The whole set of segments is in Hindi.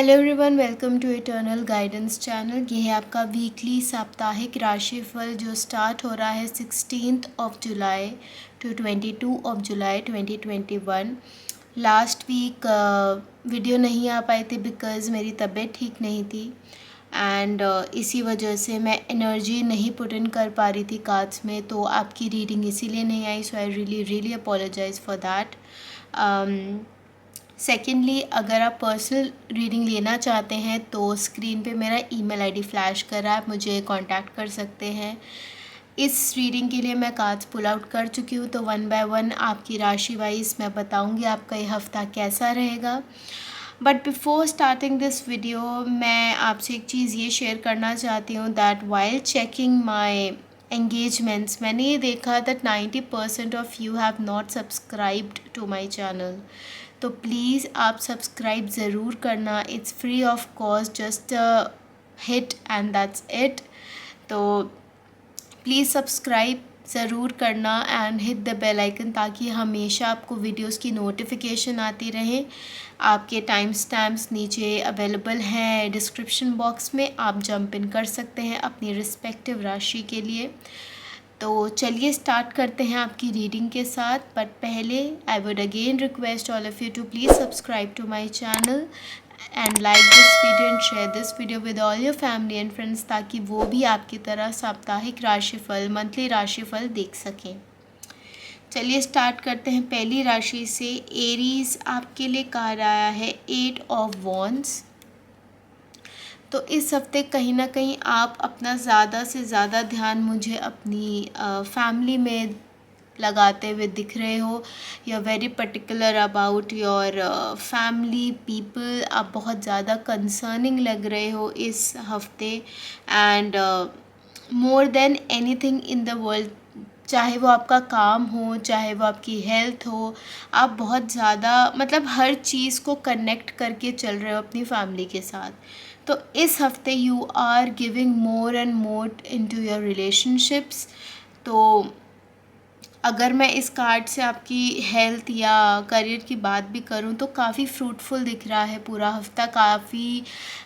Hello everyone, welcome to eternal guidance channel. ये है आपका वीकली साप्ताहिक राशिफल जो स्टार्ट हो रहा है 16 जुलाई टू 22 जुलाई 2021। लास्ट वीक वीडियो नहीं आ पाई थी बिकॉज़ मेरी तबीयत ठीक नहीं थी एंड इसी वजह से मैं एनर्जी नहीं पुट इन कर पा रही थी कार्ड्स में, तो आपकी रीडिंग इसीलिए नहीं आई। So I really apologise for that. Secondly, अगर आप पर्सनल रीडिंग लेना चाहते हैं तो स्क्रीन पे मेरा ईमेल आईडी फ्लैश कर रहा है, आप मुझे कांटेक्ट कर सकते हैं। इस रीडिंग के लिए मैं कार्ड्स पुल आउट कर चुकी हूँ, तो वन बाय वन आपकी राशि वाइज मैं बताऊँगी आपका ये हफ़्ता कैसा रहेगा। But before starting this video मैं आपसे एक चीज़ ये शेयर करना चाहती हूँ that while checking my engagements मैंने ये देखा that 90% of you have not subscribed to my channel. तो प्लीज़ आप सब्सक्राइब ज़रूर करना, it's free of cost, just hit and that's it. तो प्लीज़ सब्सक्राइब ज़रूर करना and hit the bell icon ताकि हमेशा आपको वीडियोस की नोटिफिकेशन आती रहे। आपके टाइम स्टैम्प्स नीचे अवेलेबल हैं डिस्क्रिप्शन बॉक्स में, आप जंप इन कर सकते हैं अपनी रिस्पेक्टिव राशि के लिए। तो चलिए स्टार्ट करते हैं आपकी रीडिंग के साथ। बट पहले I would again request all of you to please subscribe to my channel and like this video and share this video with all your family and friends ताकि वो भी आपकी तरह साप्ताहिक राशिफल, मंथली राशिफल देख सकें। चलिए स्टार्ट करते हैं पहली राशि से। एरीज, आपके लिए कार्ड आया है 8 ऑफ वॉन्ड्स। तो इस हफ्ते कहीं ना कहीं आप अपना ज़्यादा से ज़्यादा ध्यान मुझे अपनी फैमिली में लगाते हुए दिख रहे हो। You are very particular about your family people. आप बहुत ज़्यादा कंसर्निंग लग रहे हो इस हफ्ते and more than anything in the world, चाहे वो आपका काम हो, चाहे वो आपकी हेल्थ हो, आप बहुत ज़्यादा मतलब हर चीज़ को कनेक्ट करके चल रहे हो अपनी फैमिली के साथ। तो इस हफ्ते you are giving more and more into your relationships. तो अगर मैं इस कार्ड से आपकी हेल्थ या करियर की बात भी करूं तो काफ़ी फ्रूटफुल दिख रहा है पूरा हफ्ता, काफ़ी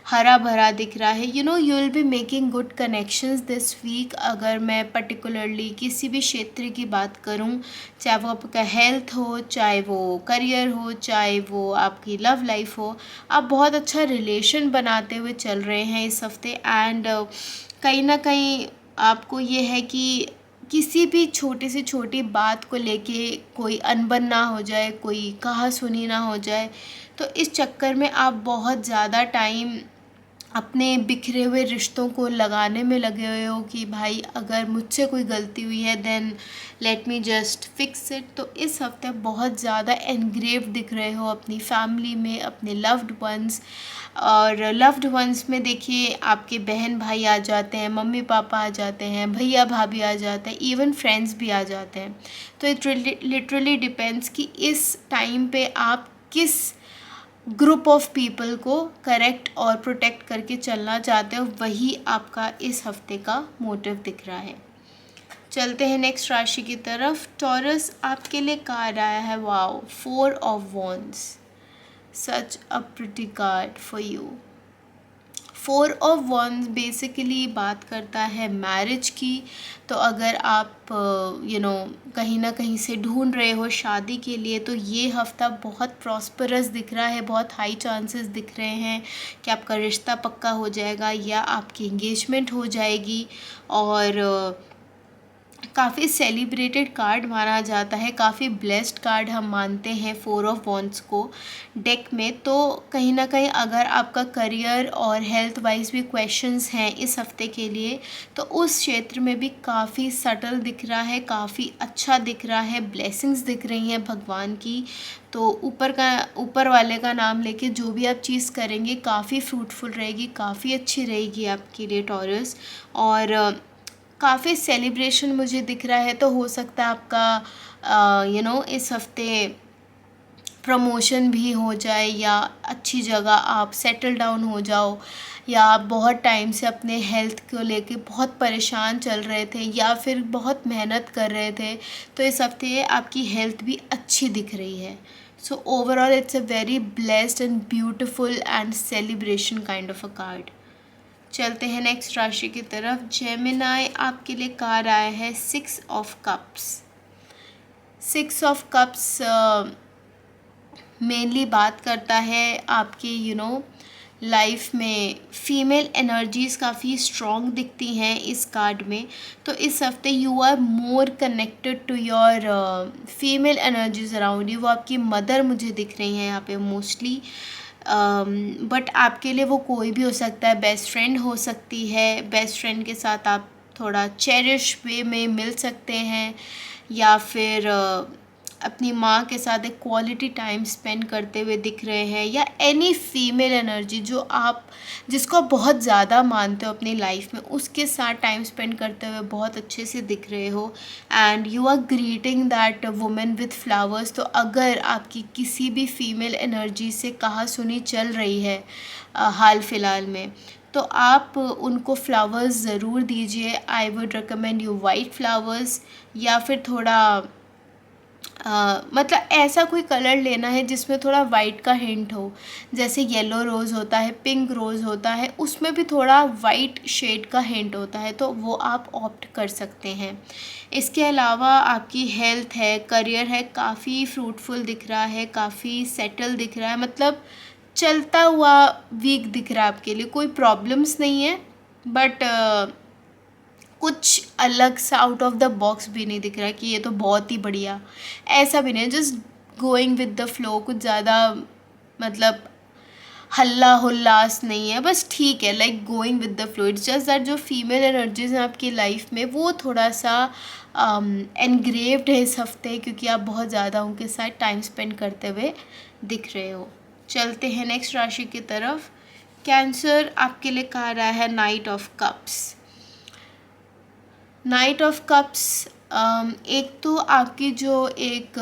हरा भरा दिख रहा है। You will be making good connections this week. अगर मैं पर्टिकुलरली किसी भी क्षेत्र की बात करूं, चाहे वो आपका हेल्थ हो, चाहे वो करियर हो, चाहे वो आपकी लव लाइफ हो, आप बहुत अच्छा रिलेशन बनाते हुए चल रहे हैं इस हफ्ते। एंड कहीं ना कहीं आपको ये है कि किसी भी छोटी से छोटी बात को लेके कोई अनबन ना हो जाए, कोई कहा सुनी ना हो जाए। तो इस चक्कर में आप बहुत ज़्यादा टाइम अपने बिखरे हुए रिश्तों को लगाने में लगे हुए हो कि भाई अगर मुझसे कोई गलती हुई है then let me just fix it. तो इस हफ्ते बहुत ज़्यादा एनग्रेव दिख रहे हो अपनी फैमिली में, अपने लव्ड वंस। और लव्ड वंस में देखिए आपके बहन भाई आ जाते हैं, मम्मी पापा आ जाते हैं, भैया भाभी आ जाते हैं, इवन फ्रेंड्स भी आ जाते हैं। तो इट लिटरली डिपेंड्स कि इस टाइम पे आप किस ग्रुप ऑफ पीपल को करेक्ट और प्रोटेक्ट करके चलना चाहते हो, वही आपका इस हफ्ते का मोटिव दिख रहा है। चलते हैं नेक्स्ट राशि की तरफ। टॉरस, आपके लिए कार्ड आया है wow 4 of wands, such a pretty card for you. 4 of wands basically बात करता है मैरिज की। तो अगर आप कहीं ना कहीं से ढूंढ रहे हो शादी के लिए तो ये हफ्ता बहुत प्रॉस्परस दिख रहा है, बहुत हाई चांसेस दिख रहे हैं कि आपका रिश्ता पक्का हो जाएगा या आपकी एंगेजमेंट हो जाएगी। और काफ़ी सेलिब्रेटेड कार्ड माना जाता है, काफ़ी ब्लेस्ड कार्ड हम मानते हैं 4 ऑफ वॉन्ड्स को डेक में। तो कहीं ना कहीं अगर आपका करियर और हेल्थ वाइज भी क्वेश्चंस हैं इस हफ्ते के लिए तो उस क्षेत्र में भी काफ़ी सटल दिख रहा है, काफ़ी अच्छा दिख रहा है, ब्लेसिंग्स दिख रही हैं भगवान की। तो ऊपर वाले का नाम लेके जो भी आप चीज़ करेंगे काफ़ी फ्रूटफुल रहेगी, काफ़ी अच्छी रहेगी आपके लिए टॉरस। और काफ़ी सेलिब्रेशन मुझे दिख रहा है। तो हो सकता है आपका इस हफ्ते प्रमोशन भी हो जाए या अच्छी जगह आप सेटल डाउन हो जाओ, या आप बहुत टाइम से अपने हेल्थ को लेके बहुत परेशान चल रहे थे या फिर बहुत मेहनत कर रहे थे तो इस हफ्ते आपकी हेल्थ भी अच्छी दिख रही है। So overall it's a very blessed and beautiful and celebration kind of a card. चलते हैं नेक्स्ट राशि की तरफ। जेमिनाई, आपके लिए कार्ड आया है 6 of cups. 6 of cups mainly बात करता है आपकी लाइफ में फीमेल एनर्जीज़ काफ़ी स्ट्रॉन्ग दिखती हैं इस कार्ड में। तो इस हफ्ते you are more connected to your female energies around you. वो आपकी मदर मुझे दिख रही हैं यहाँ पे मोस्टली, बट आपके लिए वो कोई भी हो सकता है। बेस्ट फ्रेंड हो सकती है, बेस्ट फ्रेंड के साथ आप थोड़ा चेरिश वे में मिल सकते हैं, या फिर अपनी माँ के साथ एक क्वालिटी टाइम स्पेंड करते हुए दिख रहे हैं, या एनी फीमेल एनर्जी जिसको आप बहुत ज़्यादा मानते हो अपनी लाइफ में, उसके साथ टाइम स्पेंड करते हुए बहुत अच्छे से दिख रहे हो। And you are greeting that women with flowers. तो अगर आपकी किसी भी फीमेल एनर्जी से कहा सुनी चल रही है हाल फिलहाल में, तो आप उनको फ्लावर्स ज़रूर दीजिए। I would recommend you white flowers, या फिर थोड़ा मतलब ऐसा कोई कलर लेना है जिसमें थोड़ा वाइट का हिंट हो। जैसे येलो रोज़ होता है, पिंक रोज़ होता है, उसमें भी थोड़ा वाइट शेड का हिंट होता है, तो वो आप ऑप्ट कर सकते हैं। इसके अलावा आपकी हेल्थ है, करियर है, काफ़ी फ्रूटफुल दिख रहा है, काफ़ी सेटल दिख रहा है। मतलब चलता हुआ वीक दिख रहा है आपके लिए। कोई प्रॉब्लम्स नहीं है, बट कुछ अलग सा आउट ऑफ द बॉक्स भी नहीं दिख रहा है कि ये तो बहुत ही बढ़िया, ऐसा भी नहीं। Just going with the flow, कुछ ज़्यादा मतलब हल्ला हुल्लास नहीं है, बस ठीक है, like going with the flow. It's just that जो फीमेल एनर्जीज हैं आपकी लाइफ में, वो थोड़ा सा एनग्रेव्ड है इस हफ्ते, क्योंकि आप बहुत ज़्यादा उनके साथ टाइम स्पेंड करते हुए दिख रहे हो। चलते हैं नेक्स्ट राशि की तरफ। कैंसर, आपके लिए कहा रहा है night of cups. Night of cups एक तो आपकी जो एक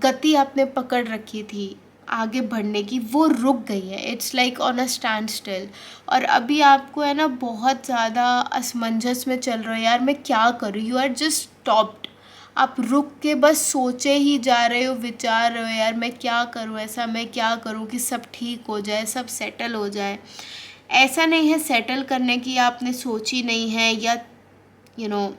गति आपने पकड़ रखी थी आगे बढ़ने की, वो रुक गई है। It's like on a stand still. और अभी आपको है ना बहुत ज़्यादा असमंजस में चल रहे हो, यार मैं क्या करूँ। You are just stopped. आप रुक के बस सोचे ही जा रहे हो, विचार रहे हो, यार मैं क्या करूँ, ऐसा मैं क्या करूँ कि सब ठीक हो जाए, सब सेटल हो जाए। ऐसा नहीं है सेटल करने की आपने सोची नहीं है, या यू नो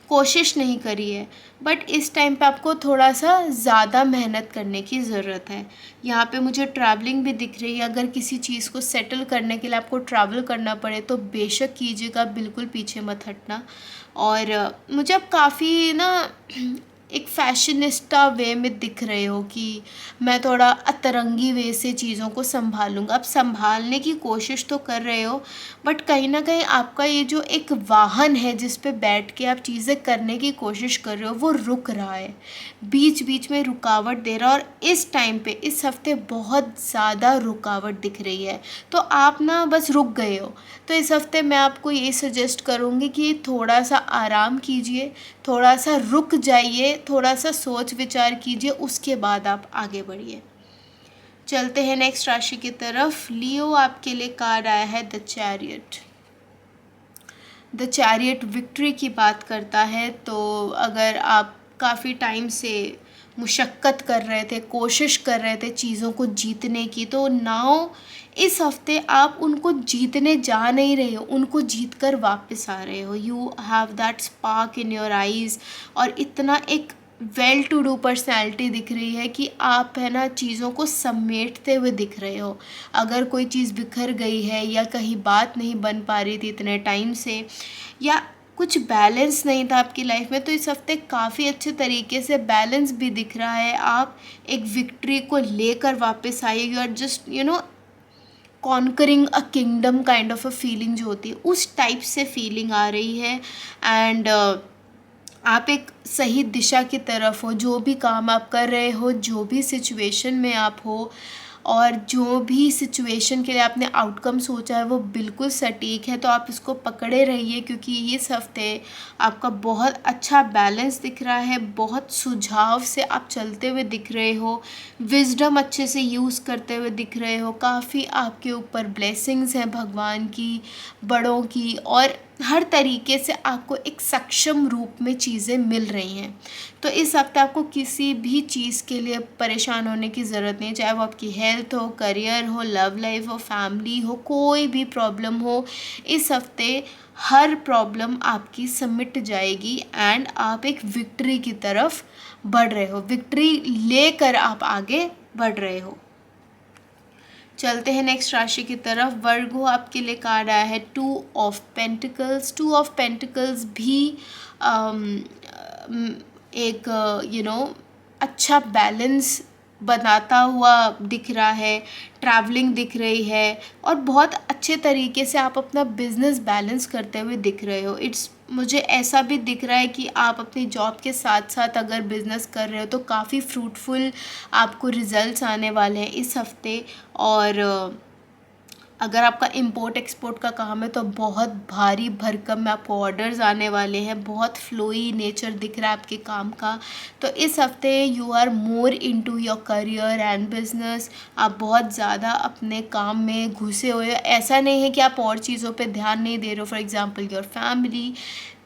कोशिश नहीं करी है, बट इस टाइम पे आपको थोड़ा सा ज़्यादा मेहनत करने की ज़रूरत है। यहाँ पे मुझे ट्रैवलिंग भी दिख रही है। अगर किसी चीज़ को सेटल करने के लिए आपको ट्रैवल करना पड़े तो बेशक कीजिएगा, बिल्कुल पीछे मत हटना। और मुझे अब काफ़ी ना एक फैशनिस्टा वे में दिख रहे हो कि मैं थोड़ा अतरंगी वे से चीज़ों को संभालूंगा। आप संभालने की कोशिश तो कर रहे हो, बट कहीं ना कहीं आपका ये जो एक वाहन है जिस पे बैठ के आप चीज़ें करने की कोशिश कर रहे हो, वो रुक रहा है, बीच बीच में रुकावट दे रहा है। और इस टाइम पे इस हफ्ते बहुत ज़्यादा रुकावट दिख रही है, तो आप ना बस रुक गए हो। तो इस हफ्ते मैं आपको ये सजेस्ट करूँगी कि थोड़ा सा आराम कीजिए, थोड़ा सा रुक जाइए, थोड़ा सा सोच विचार कीजिए, उसके बाद आप आगे बढ़िए। चलते हैं नेक्स्ट राशि की तरफ। लियो, आपके लिए कार्ड आया है the chariot. The chariot victory की बात करता है। तो अगर आप काफ़ी टाइम से मुशक्क़त कर रहे थे, कोशिश कर रहे थे चीज़ों को जीतने की, तो नाउ इस हफ्ते आप उनको जीतने जा नहीं रहे हो, उनको जीत कर वापस आ रहे हो। You have that spark in your eyes, और इतना एक वेल टू डू पर्सनैलिटी दिख रही है कि आप है ना चीज़ों को समेटते हुए दिख रहे हो। अगर कोई चीज़ बिखर गई है, या कहीं बात नहीं बन पा रही थी इतने टाइम से, या कुछ बैलेंस नहीं था आपकी लाइफ में, तो इस हफ्ते काफ़ी अच्छे तरीके से बैलेंस भी दिख रहा है। आप एक विक्ट्री को लेकर वापस आइए। You are just conquering a kingdom kind of a feeling जो होती है, उस टाइप से फीलिंग आ रही है। एंड आप एक सही दिशा की तरफ हो। जो भी काम आप कर रहे हो, जो भी सिचुएशन में आप हो, और जो भी सिचुएशन के लिए आपने आउटकम सोचा है, वो बिल्कुल सटीक है। तो आप इसको पकड़े रहिए, क्योंकि इस हफ्ते आपका बहुत अच्छा बैलेंस दिख रहा है, बहुत सुझाव से आप चलते हुए दिख रहे हो, विजडम अच्छे से यूज़ करते हुए दिख रहे हो। काफ़ी आपके ऊपर ब्लेसिंग्स हैं भगवान की, बड़ों की, और हर तरीके से आपको एक सक्षम रूप में चीज़ें मिल रही हैं। तो इस हफ्ते आपको किसी भी चीज़ के लिए परेशान होने की ज़रूरत नहीं है, चाहे वो आपकी हेल्थ हो, करियर हो, लव लाइफ हो, फैमिली हो, कोई भी प्रॉब्लम हो। इस हफ्ते हर प्रॉब्लम आपकी समिट जाएगी एंड आप एक विक्ट्री की तरफ बढ़ रहे हो, विक्ट्री लेकर आप आगे बढ़ रहे हो। चलते हैं नेक्स्ट राशि की तरफ। वर्गो, आपके लिए कार्ड आया है 2 ऑफ पेंटिकल्स। 2 ऑफ पेंटिकल्स भी एक अच्छा बैलेंस बनाता हुआ दिख रहा है, ट्रैवलिंग दिख रही है और बहुत अच्छे तरीके से आप अपना बिजनेस बैलेंस करते हुए दिख रहे हो। मुझे ऐसा भी दिख रहा है कि आप अपनी जॉब के साथ साथ अगर बिज़नेस कर रहे हो तो काफ़ी फ्रूटफुल आपको रिजल्ट्स आने वाले हैं इस हफ्ते। और अगर आपका इंपोर्ट एक्सपोर्ट का काम है तो बहुत भारी भरकम में आपको ऑर्डर्स आने वाले हैं, बहुत फ्लोई नेचर दिख रहा है आपके काम का। तो इस हफ्ते you are more into your career and business. आप बहुत ज़्यादा अपने काम में घुसे हुए हो। ऐसा नहीं है कि आप और चीज़ों पे ध्यान नहीं दे रहे हो, फॉर एग्जांपल योर फैमिली,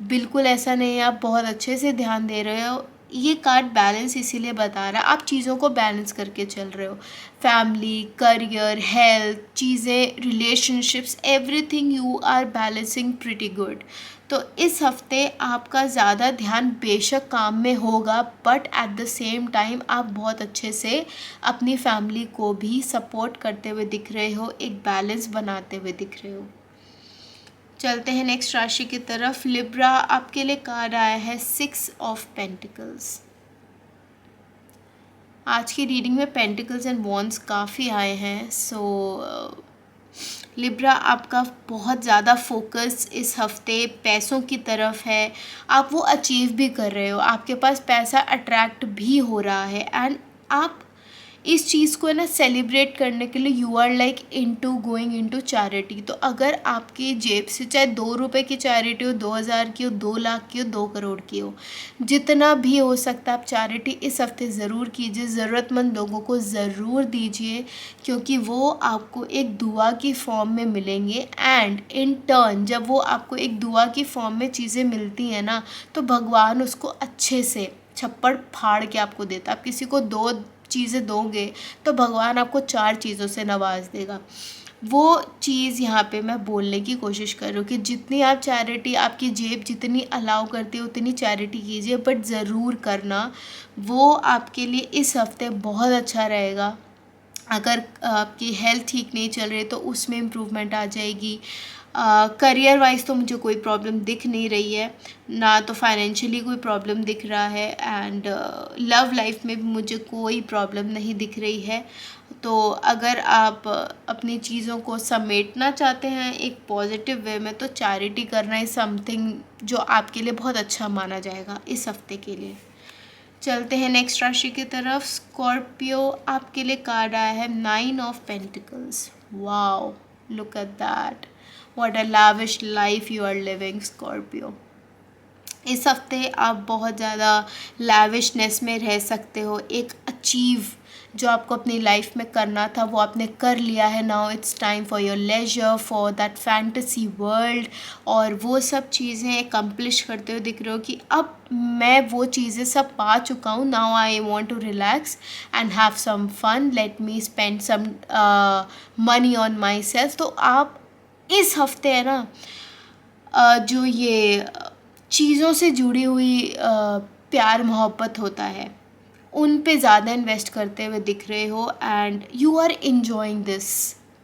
बिल्कुल ऐसा नहीं है, आप बहुत अच्छे से ध्यान दे रहे हो। ये कार्ड बैलेंस इसीलिए बता रहा है, आप चीज़ों को बैलेंस करके चल रहे हो। फैमिली, करियर, हेल्थ, चीज़ें, relationships, everything you are balancing pretty good. तो इस हफ्ते आपका ज़्यादा ध्यान बेशक काम में होगा, but at the same time आप बहुत अच्छे से अपनी फैमिली को भी सपोर्ट करते हुए दिख रहे हो, एक बैलेंस बनाते हुए दिख रहे हो। चलते हैं नेक्स्ट राशि की तरफ। लिब्रा, आपके लिए कार्ड आया है 6 ऑफ पेंटिकल्स। आज की रीडिंग में पेंटिकल्स एंड वॉन्ड्स काफ़ी आए हैं। लिब्रा, आपका बहुत ज़्यादा फोकस इस हफ्ते पैसों की तरफ है। आप वो अचीव भी कर रहे हो, आपके पास पैसा अट्रैक्ट भी हो रहा है एंड आप इस चीज़ को ना सेलिब्रेट करने के लिए you are like into going into charity. तो अगर आपकी जेब से चाहे 2 रुपए की चैरिटी हो, 2000 की हो, 2 लाख की हो, 2 करोड़ की हो, जितना भी हो सकता है आप चैरिटी इस हफ्ते ज़रूर कीजिए, ज़रूरतमंद लोगों को ज़रूर दीजिए, क्योंकि वो आपको एक दुआ की फॉर्म में मिलेंगे एंड इन टर्न जब वो आपको एक दुआ की फॉर्म में चीज़ें मिलती हैं ना, तो भगवान उसको अच्छे से छप्पड़ फाड़ के आपको देता। आप किसी को 2 चीज़ें दोगे तो भगवान आपको 4 चीज़ों से नवाज देगा। वो चीज़ यहाँ पे मैं बोलने की कोशिश कर रही हूँ कि जितनी आप चैरिटी, आपकी जेब जितनी अलाउ करती है उतनी चैरिटी कीजिए, बट ज़रूर करना, वो आपके लिए इस हफ्ते बहुत अच्छा रहेगा। अगर आपकी हेल्थ ठीक नहीं चल रही तो उसमें इम्प्रूवमेंट आ जाएगी। करियर वाइज तो मुझे कोई प्रॉब्लम दिख नहीं रही है, ना तो फाइनेंशियली कोई प्रॉब्लम दिख रहा है एंड लव लाइफ में भी मुझे कोई प्रॉब्लम नहीं दिख रही है। तो अगर आप अपनी चीज़ों को समेटना चाहते हैं एक पॉजिटिव वे में, तो चैरिटी करना इज़ समथिंग जो आपके लिए बहुत अच्छा माना जाएगा इस हफ्ते के लिए। चलते हैं नेक्स्ट राशि की तरफ। स्कॉर्पियो, आपके लिए कार्ड आया है 9 of pentacles. Wow, look at that, what a lavish life you are living Scorpio. इस हफ्ते आप बहुत ज़्यादा लैविशनेस में रह सकते हो। एक अचीव जो आपको अपनी लाइफ में करना था वो आपने कर लिया है। Now it's time for your leisure, for that fantasy world, और वो सब चीज़ें अकम्प्लिश करते हुए दिख रहे हो कि अब मैं वो चीज़ें सब पा चुका हूँ। Now I want to relax and have some fun, let me spend some money on my self. तो आप इस हफ्ते है ना जो ये चीज़ों से जुड़ी हुई प्यार मोहब्बत होता है उन पे ज़्यादा इन्वेस्ट करते हुए दिख रहे हो and you are enjoying this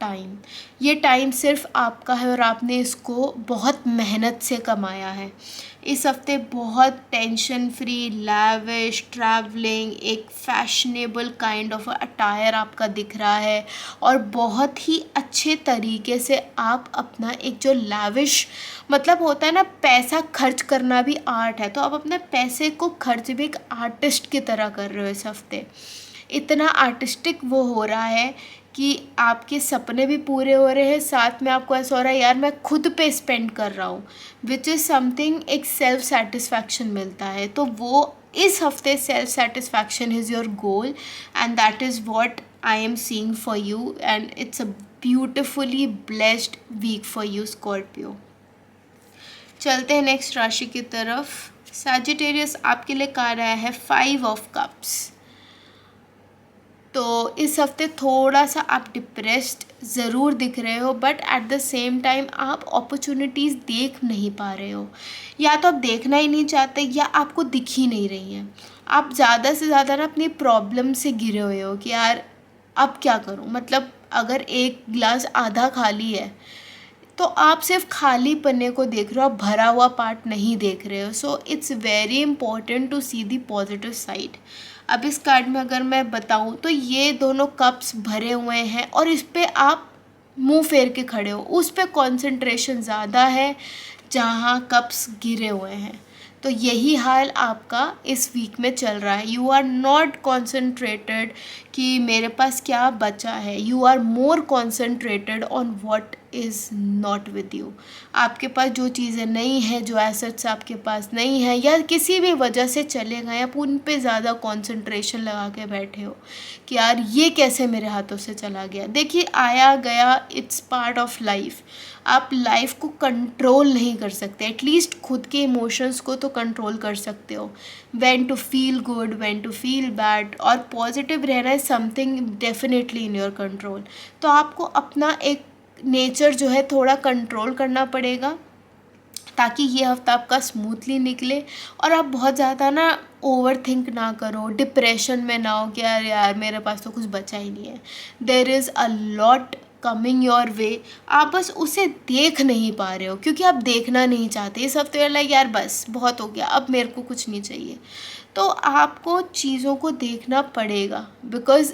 time. ये टाइम सिर्फ आपका है और आपने इसको बहुत मेहनत से कमाया है। इस हफ्ते बहुत टेंशन फ्री, लैविश ट्रैवलिंग, एक फैशनेबल काइंड ऑफ अटायर आपका दिख रहा है और बहुत ही अच्छे तरीके से आप अपना एक जो लैविश मतलब होता है ना, पैसा खर्च करना भी आर्ट है, तो आप अपने पैसे को खर्च भी एक आर्टिस्ट की तरह कर रहे हो। इस हफ्ते इतना आर्टिस्टिक वो हो रहा है कि आपके सपने भी पूरे हो रहे हैं, साथ में आपको ऐसा हो रहा है यार मैं खुद पे स्पेंड कर रहा हूँ, विच इज़ समथिंग, एक सेल्फ सेटिस्फैक्शन मिलता है। तो वो इस हफ्ते self satisfaction is your goal and that is what I am seeing for you and it's a beautifully blessed week for you Scorpio. चलते हैं नेक्स्ट राशि की तरफ। सैजिटेरियस, आपके लिए कार्ड आया है 5 ऑफ कप्स। तो इस हफ्ते थोड़ा सा आप डिप्रेस्ड ज़रूर दिख रहे हो, but at the same time आप अपॉर्चुनिटीज़ देख नहीं पा रहे हो, या तो आप देखना ही नहीं चाहते या आपको दिख ही नहीं रही हैं। आप ज़्यादा से ज़्यादा ना अपनी प्रॉब्लम से घिरे हुए हो कि यार अब क्या करूं। मतलब अगर एक गिलास आधा खाली है तो आप सिर्फ खाली पन्ने को देख रहे हो, आप भरा हुआ पार्ट नहीं देख रहे हो। So it's very important to see the positive side. अब इस कार्ड में अगर मैं बताऊं तो ये दोनों कप्स भरे हुए हैं और इस पे आप मुंह फेर के खड़े हो, उस पे कंसंट्रेशन ज़्यादा है जहाँ कप्स गिरे हुए हैं। तो यही हाल आपका इस वीक में चल रहा है। यू आर नॉट कॉन्सेंट्रेटेड कि मेरे पास क्या बचा है, you are more concentrated on what is not with you. आपके पास जो चीज़ें नहीं हैं, जो एसेट्स आपके पास नहीं है या किसी भी वजह से चले गए, आप उन पे ज़्यादा कॉन्सेंट्रेशन लगा के बैठे हो कि यार ये कैसे मेरे हाथों से चला गया। देखिए, आया गया, इट्स पार्ट ऑफ लाइफ। आप लाइफ को कंट्रोल नहीं कर सकते, एटलीस्ट खुद के इमोशंस को तो कंट्रोल कर सकते हो। When to feel good, when to feel bad, और पॉजिटिव रहना is something definitely in your control. तो आपको अपना एक नेचर जो है थोड़ा कंट्रोल करना पड़ेगा ताकि ये हफ्ता आपका स्मूथली निकले और आप बहुत ज़्यादा ना ओवर थिंक ना करो, डिप्रेशन में ना हो कि यार यार मेरे पास तो कुछ बचा ही नहीं है। There is a lot coming your way, आप बस उसे देख नहीं पा रहे हो क्योंकि आप देखना नहीं चाहते। इस हफ्ते लाइक यार बस बहुत हो गया, अब मेरे को कुछ नहीं चाहिए। तो आपको चीज़ों को देखना पड़ेगा because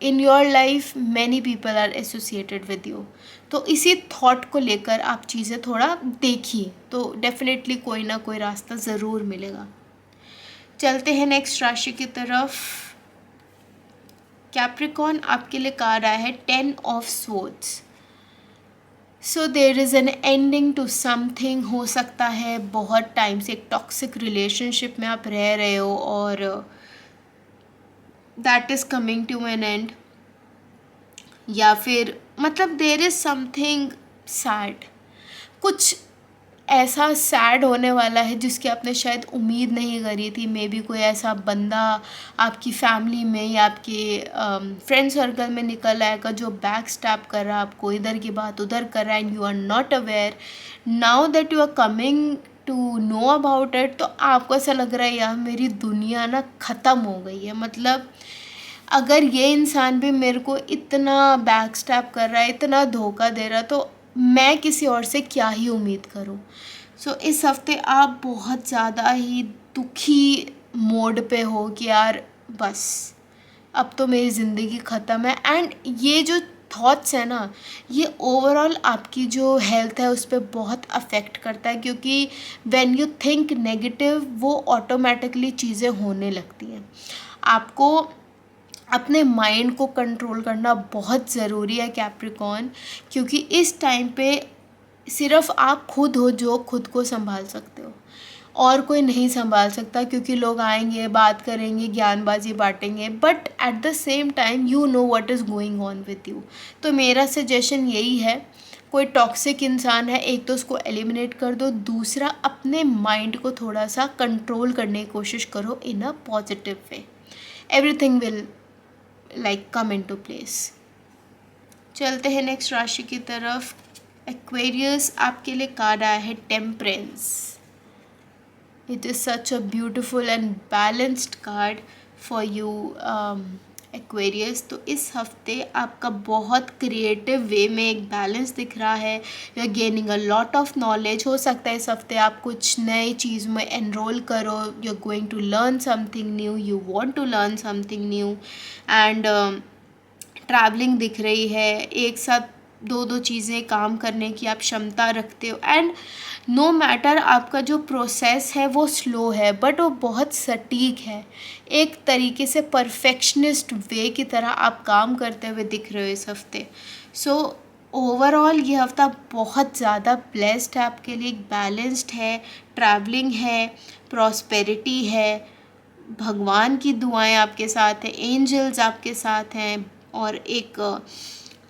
in your life many people are associated with you. तो इसी थॉट को लेकर आप चीज़ें थोड़ा देखिए तो डेफिनेटली कोई ना कोई रास्ता ज़रूर मिलेगा। चलते हैं नेक्स्ट राशि की तरफ। कैप्रिकॉर्न, आपके लिए कार्ड आया है 10 of swords. So there is an ending to something. हो सकता है बहुत टाइम से एक टॉक्सिक रिलेशनशिप में आप रह रहे हो और that is coming to an end, या फिर मतलब देर इज़ समथिंग सैड, कुछ ऐसा सैड होने वाला है जिसकी आपने शायद उम्मीद नहीं करी थी। मे बी कोई ऐसा बंदा आपकी फैमिली में या आपके फ्रेंड सर्कल में निकल आएगा जो बैक स्टैप कर रहा है आपको, इधर की बात उधर कर रहा है, and you are not aware. Now that you are coming to know about it, तो आपको ऐसा लग रहा है यार मेरी दुनिया ना ख़त्म हो गई है। मतलब अगर ये इंसान भी मेरे को इतना बैक स्टैप कर रहा है, इतना धोखा दे रहा है, तो मैं किसी और से क्या ही उम्मीद करूं। सो इस हफ्ते आप बहुत ज़्यादा ही दुखी मोड पे हो कि यार बस अब तो मेरी ज़िंदगी ख़त्म है। एंड ये जो थॉट्स है ना, ये ओवरऑल आपकी जो हेल्थ है उस पर बहुत अफेक्ट करता है क्योंकि व्हेन यू थिंक नेगेटिव वो ऑटोमेटिकली चीज़ें होने लगती हैं। आपको अपने माइंड को कंट्रोल करना बहुत ज़रूरी है कैप्रिकॉर्न, क्योंकि इस टाइम पे सिर्फ आप खुद हो जो खुद को संभाल सकते हो, और कोई नहीं संभाल सकता क्योंकि लोग आएंगे, बात करेंगे, ज्ञानबाजी बांटेंगे, but at the same time you know what is going on with you. तो मेरा सजेशन यही है, कोई टॉक्सिक इंसान है एक तो उसको एलिमिनेट कर दो, दूसरा अपने माइंड को थोड़ा सा कंट्रोल करने की कोशिश करो in a positive way. Everything will like come into place. चलते हैं नेक्स्ट राशि की तरफ। एक्वेरियस, आपके लिए कार्ड आया है temperance. It is such a beautiful and balanced card for you Aquarius. तो इस हफ्ते आपका बहुत क्रिएटिव वे में एक बैलेंस दिख रहा है। You are gaining a lot of knowledge. हो सकता है इस हफ्ते आप कुछ नए चीज़ में एनरोल करो, you are going to learn something new, you want to learn something new. And travelling दिख रही है, एक साथ दो दो चीज़ें काम करने की आप क्षमता रखते हो। एंड नो मैटर आपका जो प्रोसेस है वो स्लो है बट वो बहुत सटीक है, एक तरीके से परफेक्शनिस्ट वे की तरह आप काम करते हुए दिख रहे हो इस हफ्ते। सो ओवरऑल ये हफ्ता बहुत ज़्यादा ब्लेस्ड है आपके लिए, बैलेंस्ड है, ट्रैवलिंग है, प्रॉस्पेरिटी है, भगवान की दुआएं आपके साथ हैं, एंजल्स आपके साथ हैं, और एक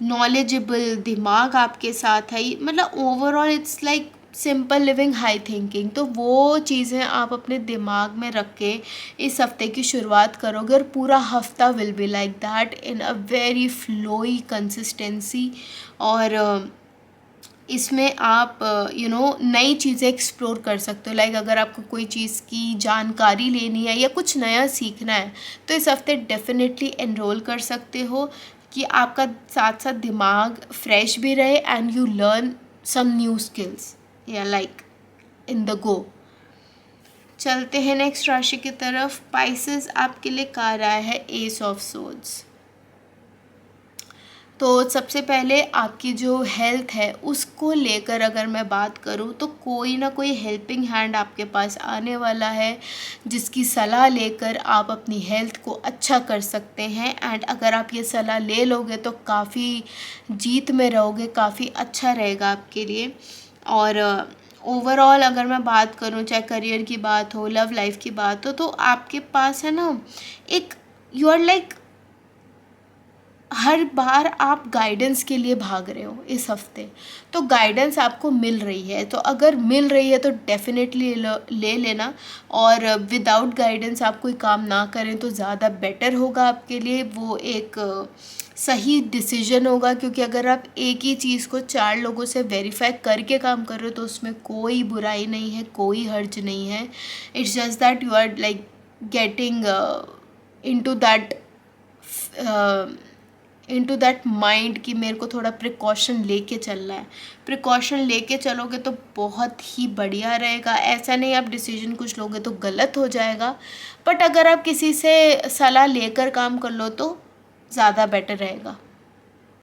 नॉलेजेबल दिमाग आपके साथ है। मतलब overall it's like simple living high thinking. तो वो चीज़ें आप अपने दिमाग में रख के इस हफ्ते की शुरुआत करोगे और पूरा हफ्ता will be like that in a very flowy consistency. और इसमें आप नई चीज़ें एक्सप्लोर कर सकते हो। लाइक अगर आपको कोई चीज़ की जानकारी लेनी है या कुछ नया सीखना है तो इस हफ्ते डेफिनेटली एनरोल कर सकते हो, कि आपका साथ साथ दिमाग फ्रेश भी रहे and you learn some new skills या लाइक इन द गो। चलते हैं नेक्स्ट राशि की तरफ। स्पाइसेस आपके लिए आ रहा है एस ऑफ सोर्ड्स। तो सबसे पहले आपकी जो हेल्थ है उसको लेकर अगर मैं बात करूँ तो कोई ना कोई हेल्पिंग हैंड आपके पास आने वाला है, जिसकी सलाह लेकर आप अपनी हेल्थ को अच्छा कर सकते हैं। एंड अगर आप ये सलाह ले लोगे तो काफ़ी जीत में रहोगे, काफ़ी अच्छा रहेगा आपके लिए। और ओवरऑल अगर मैं बात करूँ, चाहे करियर की बात हो, लव लाइफ की बात हो, तो आपके पास है ना एक, यू आर लाइक, हर बार आप गाइडेंस के लिए भाग रहे हो इस हफ्ते, तो गाइडेंस आपको मिल रही है। तो अगर मिल रही है तो डेफिनेटली ले लेना। और विदाउट गाइडेंस आप कोई काम ना करें तो ज़्यादा बेटर होगा आपके लिए, वो एक सही डिसीजन होगा। क्योंकि अगर आप एक ही चीज़ को 4 लोगों से वेरीफाई करके काम कर रहे हो तो उसमें कोई बुराई नहीं है, कोई हर्ज नहीं है। It's just that you are like getting into that mind कि मेरे को थोड़ा प्रिकॉशन लेके चलना है। प्रिकॉशन लेके चलोगे तो बहुत ही बढ़िया रहेगा। ऐसा नहीं आप डिसीजन कुछ लोगे तो गलत हो जाएगा, बट अगर आप किसी से सलाह लेकर काम कर लो तो ज़्यादा बेटर रहेगा।